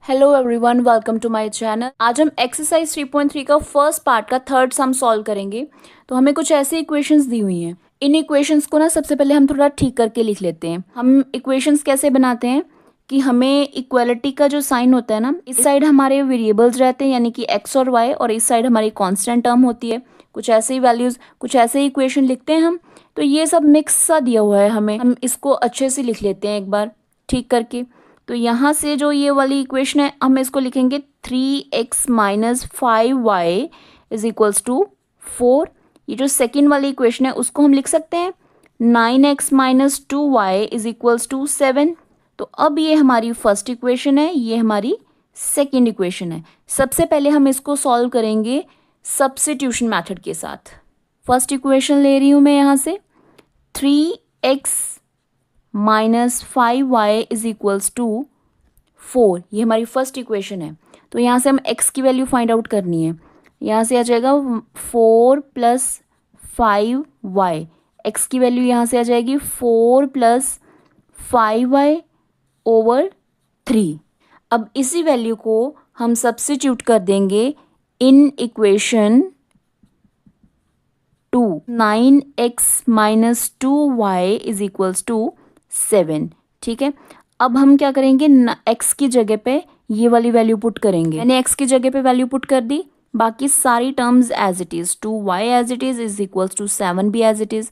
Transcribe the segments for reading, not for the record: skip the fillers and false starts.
Hello everyone, welcome to my channel. आज हम exercise 3.3 का फर्स्ट पार्ट का थर्ड सम सॉल्व करेंगे। तो हमें कुछ ऐसी इक्वेशंस दी हुई हैं। इन इक्वेशंस को ना सबसे पहले हम थोड़ा ठीक करके लिख लेते हैं। हम इक्वेशंस कैसे बनाते हैं कि हमें इक्वालिटी का जो साइन होता है ना, इस साइड हमारे वेरिएबल्स रहते हैं यानी कि एक्स और वाई, और इस साइड हमारी कांस्टेंट टर्म होती है। कुछ ऐसे ही वैल्यूज, कुछ ऐसे ही इक्वेशन लिखते हैं हम। तो ये सब मिक्स सा दिया हुआ है हमें, हम इसको अच्छे से लिख लेते हैं एक बार ठीक करके। तो यहाँ से जो ये वाली इक्वेशन है, हम इसको लिखेंगे 3x minus 5y is equals to 4। ये जो सेकेंड वाली इक्वेशन है उसको हम लिख सकते हैं 9x minus 2y is equals to 7। तो अब ये हमारी फर्स्ट इक्वेशन है, ये हमारी सेकेंड इक्वेशन है। सबसे पहले हम इसको सॉल्व करेंगे सब्स्टिट्यूशन मेथड के साथ। फर्स्ट इक्वेशन ले रही हूँ मैं यहाँ से 3x minus 5y is equals to 4। ये हमारी फर्स्ट इक्वेशन है। तो यहाँ से हम x की वैल्यू फाइंड आउट करनी है। यहाँ से आ जाएगा 4 प्लस 5y। x की वैल्यू यहाँ से आ जाएगी 4 प्लस 5y ओवर 3। अब इसी वैल्यू को हम सब्स्टिट्यूट कर देंगे in equation 2। 9x minus 2y is equals to 7। ठीक है, अब हम क्या करेंगे, x की जगह पे ये वाली वैल्यू पुट करेंगे। मैंने x की जगह पे वैल्यू पुट कर दी, बाकी सारी terms as it is, 2y as it is equals to 7 भी एज इट इज।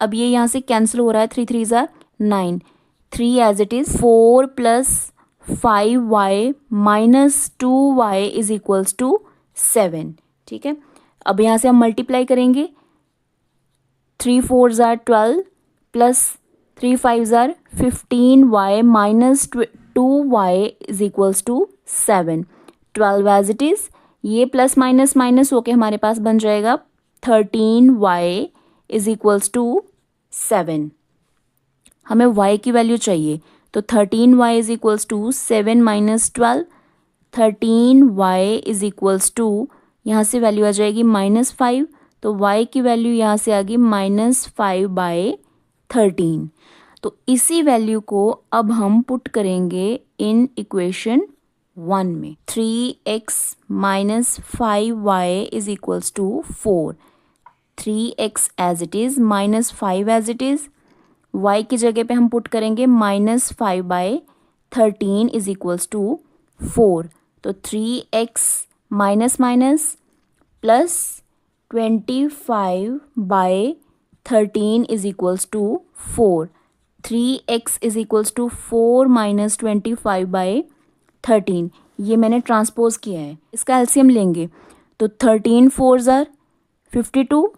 अब ये यहाँ से कैंसिल हो रहा है, 3 3 ज़ा 9, 3 as it is. 4 plus 5y minus 2y is equals to 7। ठीक है, अब यहाँ से हम मल्टीप्लाई करेंगे, 3 4 ज़ा 12 प्लस 3 5 ज़ा 15y minus 2y is equals to 7। 12 as it is, ये प्लस माइनस माइनस होके हमारे पास बन जाएगा 13y इज इक्वल्स टू 7। हमें y की वैल्यू चाहिए, तो 13y is equals to 7 minus 12। 13y is equals to, यहाँ से वैल्यू आ जाएगी -5, तो y की वैल्यू यहाँ से आ गई -5/13। तो इसी वैल्यू को अब हम पुट करेंगे इन इक्वेशन 1 में। 3x minus 5y is equals to 4। 3x as it is minus 5 as it is, y की जगह पे हम पुट करेंगे -5/13 इज इक्वल्स टू 4। तो 3x minus minus plus 25/13 is equals to 4। 3x is equals to 4 minus 25/13। ये मैंने transpose किया है, इसका एलसीएम लेंगे तो 13 4 ज़ार 52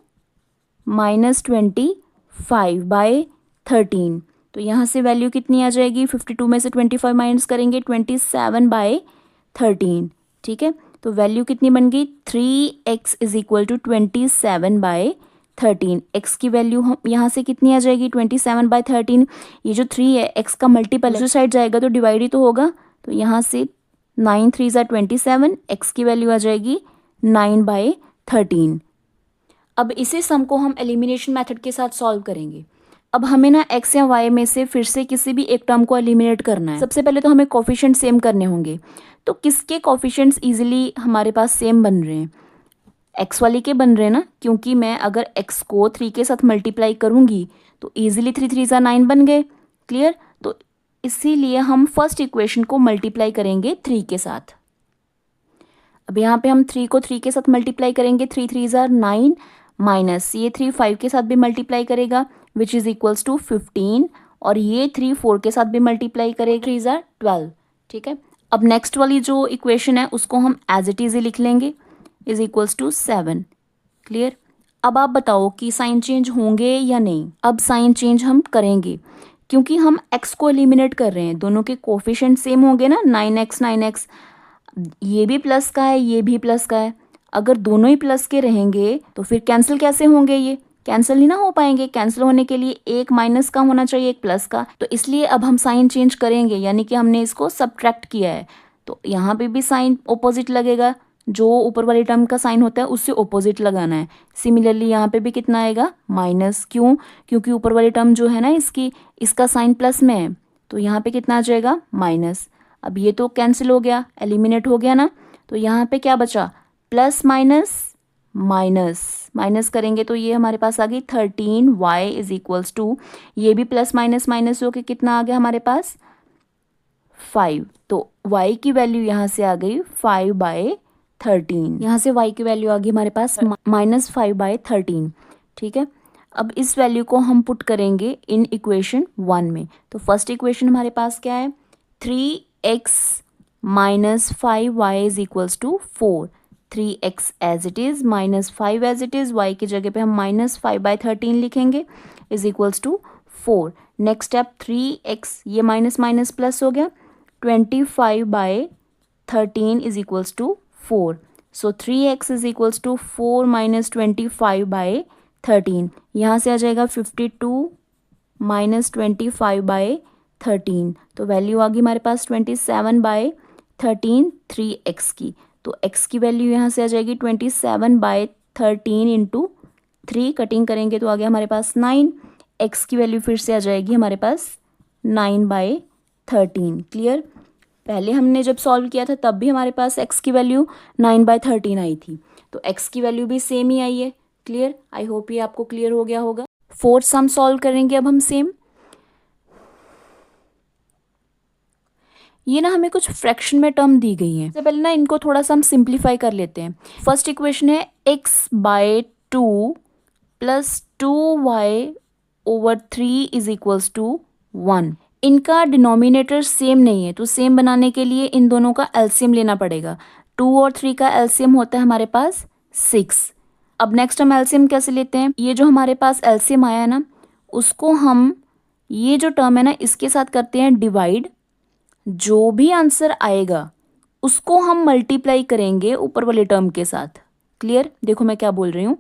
माइनस 25/13। तो यहाँ से वैल्यू कितनी आ जाएगी, 52 में से 25 माइनस करेंगे 27/13। ठीक है, तो वैल्यू कितनी बन गई, 3x is equal to 27/13। x की वैल्यू हम यहाँ से कितनी आ जाएगी, 27/13। ये जो 3 है x का मल्टीपल है, दूसरी साइड जाएगा तो डिवाइड ही तो होगा। तो यहाँ से 9 3 ज़ा 27, x की वैल्यू आ जाएगी 9/13। अब इसी सम को हम एलिमिनेशन मेथड के साथ सॉल्व करेंगे। अब हमें ना x या y में से फिर से किसी भी एक टर्म को एलिमिनेट करना है। सबसे पहले तो हमें कोफिशिएंट सेम करने होंगे। तो किसके कोफिशिएंट्स इजीली हमारे पास सेम बन रहे हैं, x वाली के बन रहे हैं ना, क्योंकि मैं अगर x को 3 के साथ मल्टीप्लाई करूँगी तो ईजिली 3 3 ज़ा 9 बन गए। क्लियर, तो इसीलिए हम फर्स्ट इक्वेशन को मल्टीप्लाई करेंगे 3 के साथ। अब यहाँ पे हम 3 को 3 के साथ मल्टीप्लाई करेंगे, 3 3 ज़ा 9 माइनस ये 3 5 के साथ भी मल्टीप्लाई करेगा विच इज़ इक्वल्स टू 15, और ये 3 4 के साथ भी मल्टीप्लाई करेगा, 3 ज़ा 12। ठीक है, अब नेक्स्ट वाली जो इक्वेशन है उसको हम एज इट इज़ लिख लेंगे, इज इक्वल्स टू 7। क्लियर, अब आप बताओ कि साइन चेंज होंगे या नहीं। अब साइन चेंज हम करेंगे क्योंकि हम x को एलिमिनेट कर रहे हैं, दोनों के कोफिशिएंट सेम होंगे ना, 9x 9x, ये भी प्लस का है ये भी प्लस का है। अगर दोनों ही प्लस के रहेंगे तो फिर कैंसिल कैसे होंगे, ये कैंसिल ही ना हो पाएंगे। कैंसिल होने के लिए एक माइनस का होना चाहिए एक प्लस का, तो इसलिए अब हम साइन चेंज करेंगे, यानी कि हमने इसको सब्ट्रैक्ट किया है। तो यहाँ पे भी साइन ऑपोजिट लगेगा, जो ऊपर वाली टर्म का साइन होता है उससे ऑपोजिट लगाना है। सिमिलरली यहाँ पे भी कितना आएगा, माइनस। क्यों, क्योंकि ऊपर वाली टर्म जो है ना इसका साइन प्लस में है, तो यहाँ पे कितना आ जाएगा, माइनस। अब ये तो कैंसिल हो गया, एलिमिनेट हो गया ना, तो यहाँ पे क्या बचा, प्लस माइनस माइनस, माइनस करेंगे तो ये हमारे पास आ गई 13y इज इक्वल्स टू, ये भी प्लस माइनस माइनस हो के कितना आ गया हमारे पास 5। तो y की वैल्यू यहाँ से आ गई 5/13, यहाँ से y की वैल्यू आ गई हमारे पास -5/13। ठीक है, अब इस वैल्यू को हम पुट करेंगे इन इक्वेशन 1 में। तो फर्स्ट इक्वेशन हमारे पास क्या है, 3x - 5y is equals to 4। 3x as it is, -5 as it is, y की जगह पे हम -5/13 लिखेंगे is equals to 4। Next step 3x, ये माइनस माइनस प्लस हो गया, 25/13 is equals to 4। So 3x is equals to 4 - 25/13, यहाँ से आ जाएगा 52 - 25/13, तो वैल्यू आ गई हमारे पास 27/13 3x की। तो x की वैल्यू यहाँ से आ जाएगी 27/13 इंटू 3, कटिंग करेंगे तो आ गया हमारे पास 9। x की वैल्यू फिर से आ जाएगी हमारे पास 9/13। क्लियर, पहले हमने जब सॉल्व किया था तब भी हमारे पास x की वैल्यू 9/13 आई थी, तो x की वैल्यू भी सेम ही आई है। क्लियर, आई होप ये आपको क्लियर हो गया होगा। फोर्थ सम सॉल्व करेंगे अब हम सेम। ये ना हमें कुछ फ्रैक्शन में टर्म दी गई है, सबसे पहले ना इनको थोड़ा सा हम सिंप्लीफाई कर लेते हैं। फर्स्ट इक्वेशन है x/2 + 2y/3 is equals to 1। इनका डिनोमिनेटर सेम नहीं है, तो सेम बनाने के लिए इन दोनों का एलसीएम लेना पड़ेगा। 2 और 3 का एलसीएम होता है हमारे पास 6। अब नेक्स्ट हम एलसीएम कैसे लेते हैं, ये जो हमारे पास एलसीएम आया है ना, उसको हम ये जो टर्म है ना इसके साथ करते हैं डिवाइड। जो भी आंसर आएगा उसको हम मल्टीप्लाई करेंगे ऊपर वाले टर्म के साथ। क्लियर, देखो मैं क्या बोल रही हूँ,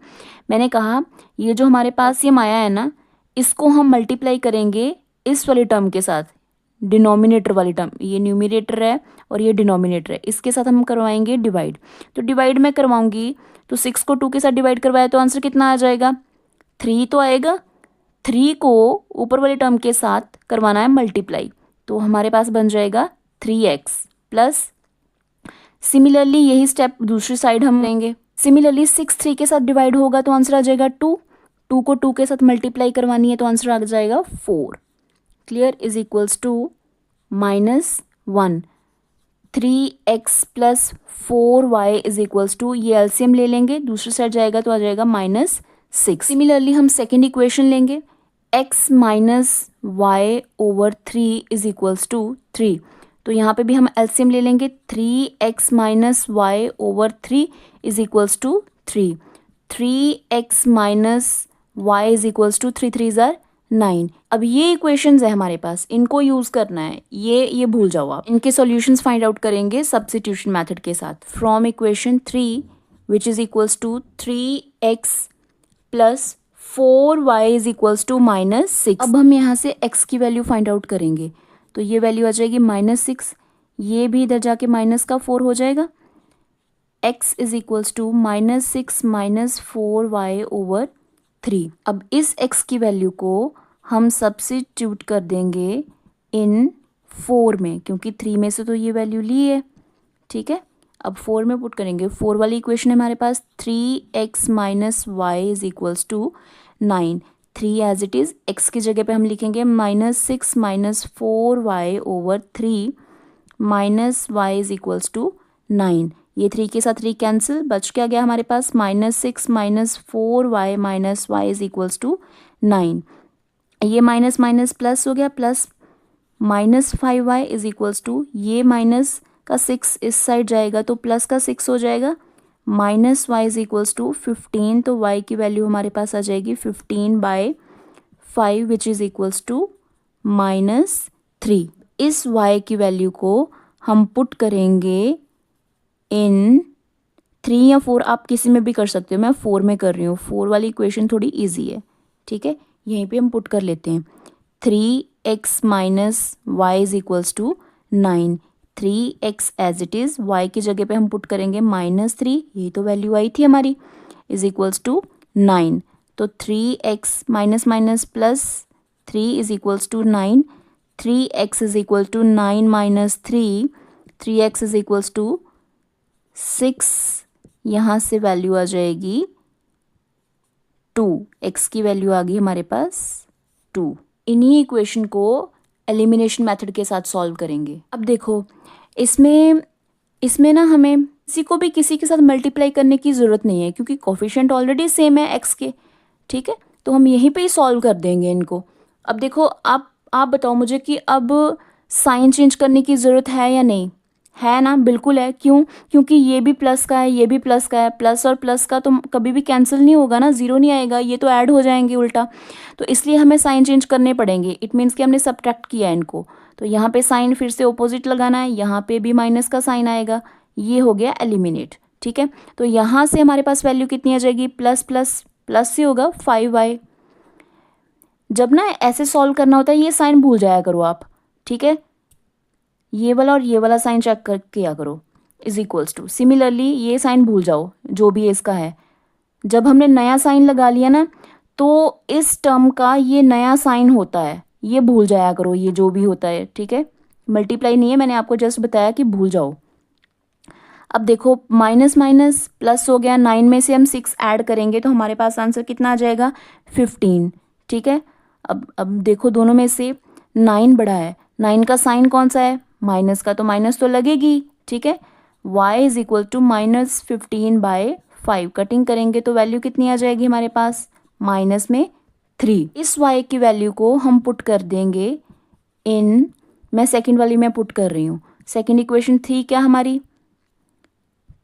मैंने कहा ये जो हमारे पास ये आया है ना, इसको हम मल्टीप्लाई करेंगे इस वाले टर्म के साथ, डिनोमिनेटर वाली टर्म, ये न्यूमिनेटर है और ये डिनोमिनेटर है, इसके साथ हम करवाएंगे डिवाइड। तो डिवाइड मैं करवाऊंगी तो 6 को 2 के साथ डिवाइड करवाया तो आंसर कितना आ जाएगा, 3 तो आएगा। 3 को ऊपर वाले टर्म के साथ करवाना है मल्टीप्लाई, तो हमारे पास बन जाएगा 3x प्लस, सिमिलरली यही स्टेप दूसरी साइड हम लेंगे। सिमिलरली 6 3 के साथ डिवाइड होगा तो आंसर आ जाएगा 2, 2 को 2 के साथ मल्टीप्लाई करवानी है तो आंसर आ जाएगा 4। Clear, is equals to -1। 3x + 4y is equals to, ये एलसीएम ले लेंगे, दूसरी साइड जाएगा तो आ जाएगा -6। सिमिलरली हम सेकेंड इक्वेशन लेंगे, x - y/3 is equals to 3। तो यहाँ पे भी हम एलसीएम ले लेंगे, 3x - y/3 is equals to 3। 3x - y is equals to 3 3 ज़ार 9। अब ये इक्वेशंस है हमारे पास, इनको यूज़ करना है, ये भूल जाओ आप। इनके सॉल्यूशंस फाइंड आउट करेंगे सब्स्टिट्यूशन मेथड के साथ। From equation 3 which is equals to 3x + 4y is equals to -6। अब हम यहाँ से x की वैल्यू फाइंड आउट करेंगे, तो ये वैल्यू आ जाएगी -6, ये भी इधर जाके -4 हो जाएगा। x is equals to -6 - 4y/3। अब इस x की वैल्यू को हम सब्स्टिट्यूट कर देंगे इन 4 में, क्योंकि 3 में से तो ये वैल्यू ली है। ठीक है, अब 4 में पुट करेंगे। 4 वाली इक्वेशन है हमारे पास 3x - y is equals to 9। 3 as it is, x की जगह पे हम लिखेंगे -6 - 4y/3 -y is equals to 9। ये 3 के साथ 3 कैंसिल, बच क्या गया हमारे पास -6 - 4y - y is equals to 9। ये माइनस माइनस प्लस हो गया, plus -5y is equals to, ये माइनस का 6 इस साइड जाएगा तो प्लस का 6 हो जाएगा, -y इज इक्वल्स टू 15। तो y की वैल्यू हमारे पास आ जाएगी 15/5 विच इज इक्वल्स टू -3। इस y की वैल्यू को हम पुट करेंगे इन 3 या 4, आप किसी में भी कर सकते हो, मैं 4 में कर रही हूँ। 4 वाली इक्वेशन थोड़ी ईजी है। ठीक है, यहीं पे हम पुट कर लेते हैं। 3x - y is equals to 9। 3x as it is, y की जगह पे हम पुट करेंगे -3, यही तो वैल्यू आई थी हमारी, इज इक्वल्स टू 9। तो 3x - - +3 is equals to 9। 3x is equal to 9 minus 3x is equals to 6, यहाँ से वैल्यू आ जाएगी 2, x की वैल्यू आ गई हमारे पास 2। इन्हीं इक्वेशन को एलिमिनेशन मेथड के साथ सॉल्व करेंगे। अब देखो इसमें ना हमें किसी को भी किसी के साथ मल्टीप्लाई करने की ज़रूरत नहीं है, क्योंकि कोफिशिएंट ऑलरेडी सेम है x के, ठीक है। तो हम यहीं पे ही सॉल्व कर देंगे इनको। अब देखो आप बताओ मुझे कि अब साइन चेंज करने की ज़रूरत है या नहीं, है ना? बिल्कुल है। क्यों? क्योंकि ये भी प्लस का है, ये भी प्लस का है, प्लस और प्लस का तो कभी भी कैंसिल नहीं होगा ना, ज़ीरो नहीं आएगा, ये तो ऐड हो जाएंगे उल्टा। तो इसलिए हमें साइन चेंज करने पड़ेंगे। इट मीन्स कि हमने सब्ट्रैक्ट किया है इनको, तो यहाँ पे साइन फिर से ऑपोजिट लगाना है, यहाँ पे भी माइनस का साइन आएगा। ये हो गया एलिमिनेट, ठीक है। तो यहाँ से हमारे पास वैल्यू कितनी आ जाएगी? प्लस प्लस प्लस से होगा 5y। जब ना ऐसे सॉल्व करना होता है ये साइन भूल जाया करो आप, ठीक है। ये वाला और ये वाला साइन चेक कर किया करो, इज इक्वल्स टू। सिमिलरली ये साइन भूल जाओ जो भी इसका है। जब हमने नया साइन लगा लिया ना, तो इस टर्म का ये नया साइन होता है, ये भूल जाया करो, ये जो भी होता है, ठीक है। मल्टीप्लाई नहीं है, मैंने आपको जस्ट बताया कि भूल जाओ। अब देखो माइनस माइनस प्लस हो गया, 9 में से हम 6 ऐड करेंगे तो हमारे पास आंसर कितना आ जाएगा? 15, ठीक है। अब देखो दोनों में से 9 बड़ा है, 9 का साइन कौन सा है? माइनस का, तो माइनस तो लगेगी, ठीक है। y is equal to minus 15/5 cutting करेंगे तो वैल्यू कितनी आ जाएगी हमारे पास? माइनस में 3। इस y की वैल्यू को हम पुट कर देंगे इन, मैं सेकंड वाली में पुट कर रही हूँ। सेकंड इक्वेशन थी क्या हमारी?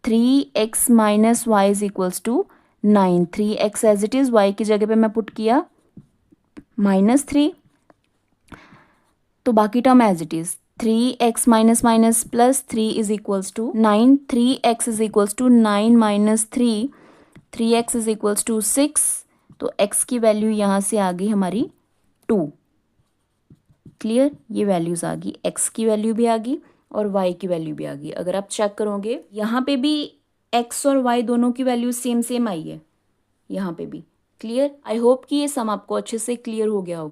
3x minus y is equals to 9। 3x as it is, y की जगह पे मैं पुट किया -3, तो बाकी term as it is 3x minus minus plus 3 is equals to 9। 3x is equals to 9 minus 3, 3x is equals to 6, तो x की value यहाँ से आ गई हमारी 2। क्लियर? ये वैल्यूज़ आ गई, x की वैल्यू भी आ गई और y की वैल्यू भी आ गई। अगर आप चेक करोगे यहाँ पे भी x और y दोनों की वैल्यू सेम सेम आई है, यहाँ पे भी। क्लियर? आई होप कि ये सम आपको अच्छे से क्लियर हो गया होगा।